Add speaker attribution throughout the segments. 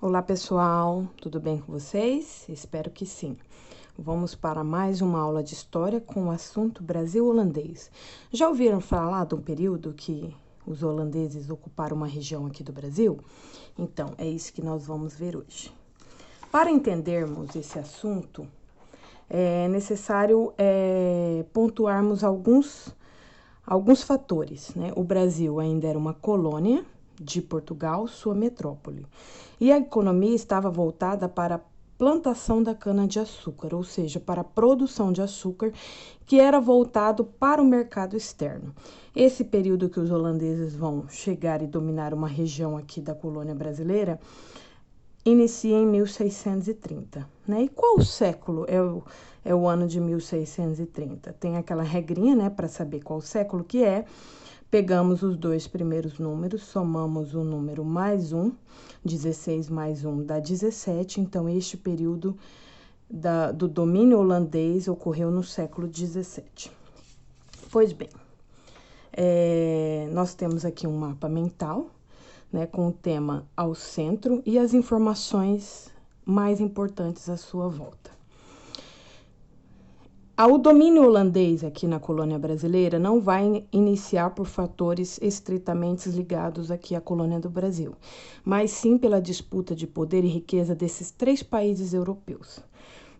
Speaker 1: Olá pessoal, tudo bem com vocês? Espero que sim. Vamos para mais uma aula de história com o assunto Brasil holandês. Já ouviram falar de um período que os holandeses ocuparam uma região aqui do Brasil? Então, é isso que nós vamos ver hoje. Para entendermos esse assunto, é necessário pontuarmos alguns fatores, né? O Brasil ainda era uma colônia de Portugal, sua metrópole. E a economia estava voltada para a plantação da cana-de-açúcar, ou seja, para a produção de açúcar, que era voltado para o mercado externo. Esse período que os holandeses vão chegar e dominar uma região aqui da colônia brasileira inicia em 1630, né? E qual século é o ano de 1630? Tem aquela regrinha, né, para saber qual século que é. Pegamos os dois primeiros números, somamos o número mais 1, 16 mais 1 dá 17, então este período do domínio holandês ocorreu no século 17. Pois bem, nós temos aqui um mapa mental, né, com o tema ao centro e as informações mais importantes à sua volta. O domínio holandês aqui na colônia brasileira não vai iniciar por fatores estritamente ligados aqui à colônia do Brasil, mas sim pela disputa de poder e riqueza desses três países europeus,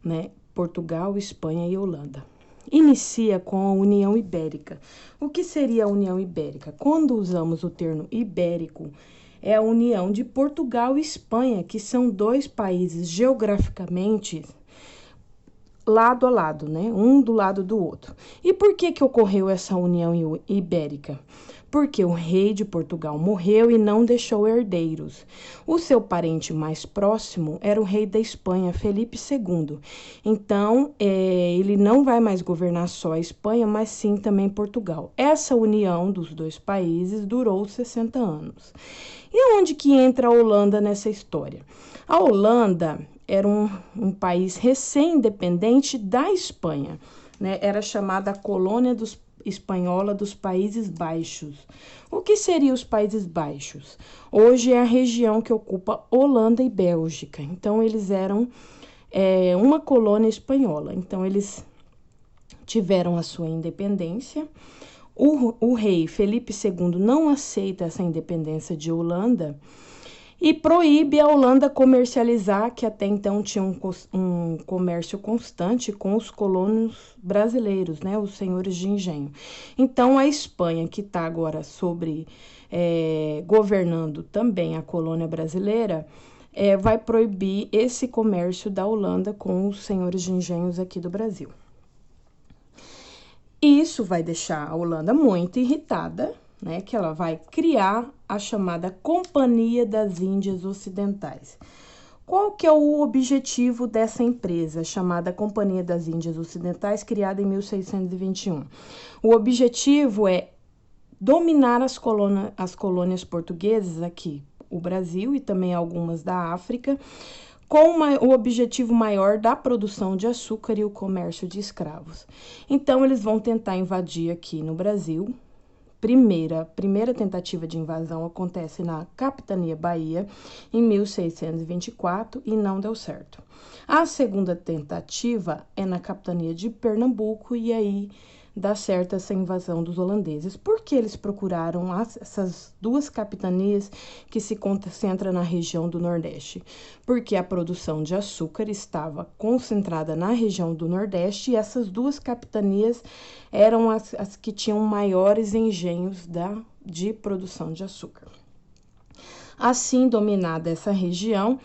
Speaker 1: né? Portugal, Espanha e Holanda. Inicia com a União Ibérica. O que seria a União Ibérica? Quando usamos o termo ibérico, é a união de Portugal e Espanha, que são dois países geograficamente lado a lado, né? Um do lado do outro. E por que ocorreu essa união ibérica? Porque o rei de Portugal morreu e não deixou herdeiros. O seu parente mais próximo era o rei da Espanha, Felipe II. Então, ele não vai mais governar só a Espanha, mas sim também Portugal. Essa união dos dois países durou 60 anos. E onde que entra a Holanda nessa história? A Holanda era um país recém-independente da Espanha, né? Era chamada a colônia espanhola dos Países Baixos. O que seriam os Países Baixos? Hoje é a região que ocupa Holanda e Bélgica. Então, eles eram uma colônia espanhola. Então, eles tiveram a sua independência. O rei Felipe II não aceita essa independência de Holanda e proíbe a Holanda comercializar, que até então tinha um comércio constante com os colonos brasileiros, né, os senhores de engenho. Então, a Espanha, que está agora governando também a colônia brasileira, vai proibir esse comércio da Holanda com os senhores de engenhos aqui do Brasil. Isso vai deixar a Holanda muito irritada, né, que ela vai criar a chamada Companhia das Índias Ocidentais. Qual que é o objetivo dessa empresa, chamada Companhia das Índias Ocidentais, criada em 1621? O objetivo é dominar as colônias portuguesas aqui, o Brasil e também algumas da África, com o objetivo maior da produção de açúcar e o comércio de escravos. Então, eles vão tentar invadir aqui no Brasil. Primeira tentativa de invasão acontece na Capitania Bahia, em 1624, e não deu certo. A segunda tentativa é na Capitania de Pernambuco, e aí dá certo essa invasão dos holandeses. Por que eles procuraram essas duas capitanias que se concentram na região do Nordeste? Porque a produção de açúcar estava concentrada na região do Nordeste e essas duas capitanias eram as que tinham maiores engenhos de produção de açúcar. Assim, dominada essa região,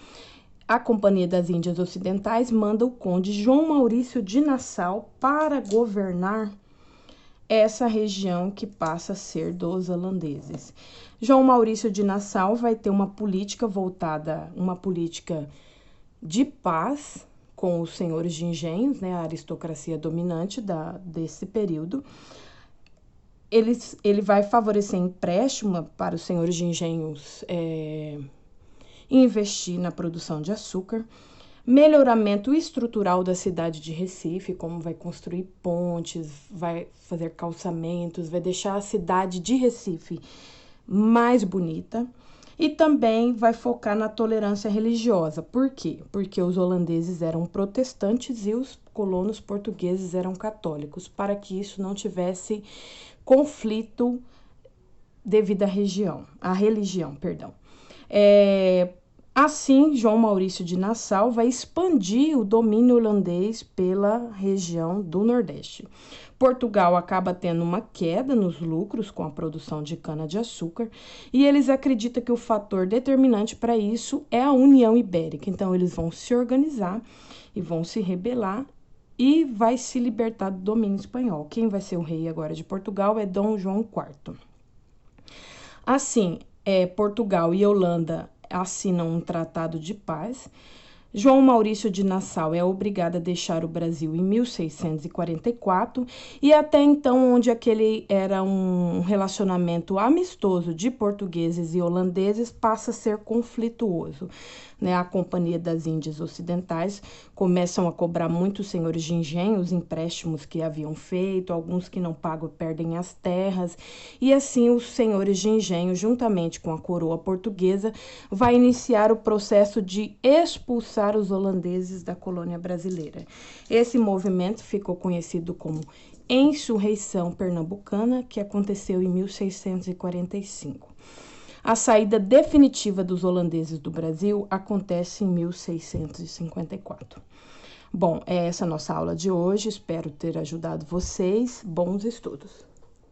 Speaker 1: a Companhia das Índias Ocidentais manda o conde João Maurício de Nassau para governar essa região que passa a ser dos holandeses. João Maurício de Nassau vai ter uma política de paz com os senhores de engenhos, né, a aristocracia dominante desse período. Ele vai favorecer empréstimo para os senhores de engenhos investir na produção de açúcar, melhoramento estrutural da cidade de Recife, como vai construir pontes, vai fazer calçamentos, vai deixar a cidade de Recife mais bonita. E também vai focar na tolerância religiosa. Por quê? Porque os holandeses eram protestantes e os colonos portugueses eram católicos, para que isso não tivesse conflito devido à religião, perdão. Assim, João Maurício de Nassau vai expandir o domínio holandês pela região do Nordeste. Portugal acaba tendo uma queda nos lucros com a produção de cana-de-açúcar e eles acreditam que o fator determinante para isso é a União Ibérica. Então, eles vão se organizar e vão se rebelar e vai se libertar do domínio espanhol. Quem vai ser o rei agora de Portugal é Dom João IV. Assim, Portugal e Holanda assinam um tratado de paz. João Maurício de Nassau é obrigado a deixar o Brasil em 1644 e até então, onde aquele era um relacionamento amistoso de portugueses e holandeses, passa a ser conflituoso. A Companhia das Índias Ocidentais começam a cobrar muitos senhores de engenho os empréstimos que haviam feito, alguns que não pagam perdem as terras, e assim os senhores de engenho, juntamente com a coroa portuguesa, vai iniciar o processo de expulsar os holandeses da colônia brasileira. Esse movimento ficou conhecido como Insurreição Pernambucana, que aconteceu em 1645. A saída definitiva dos holandeses do Brasil acontece em 1654. Bom, essa é a nossa aula de hoje. Espero ter ajudado vocês. Bons estudos!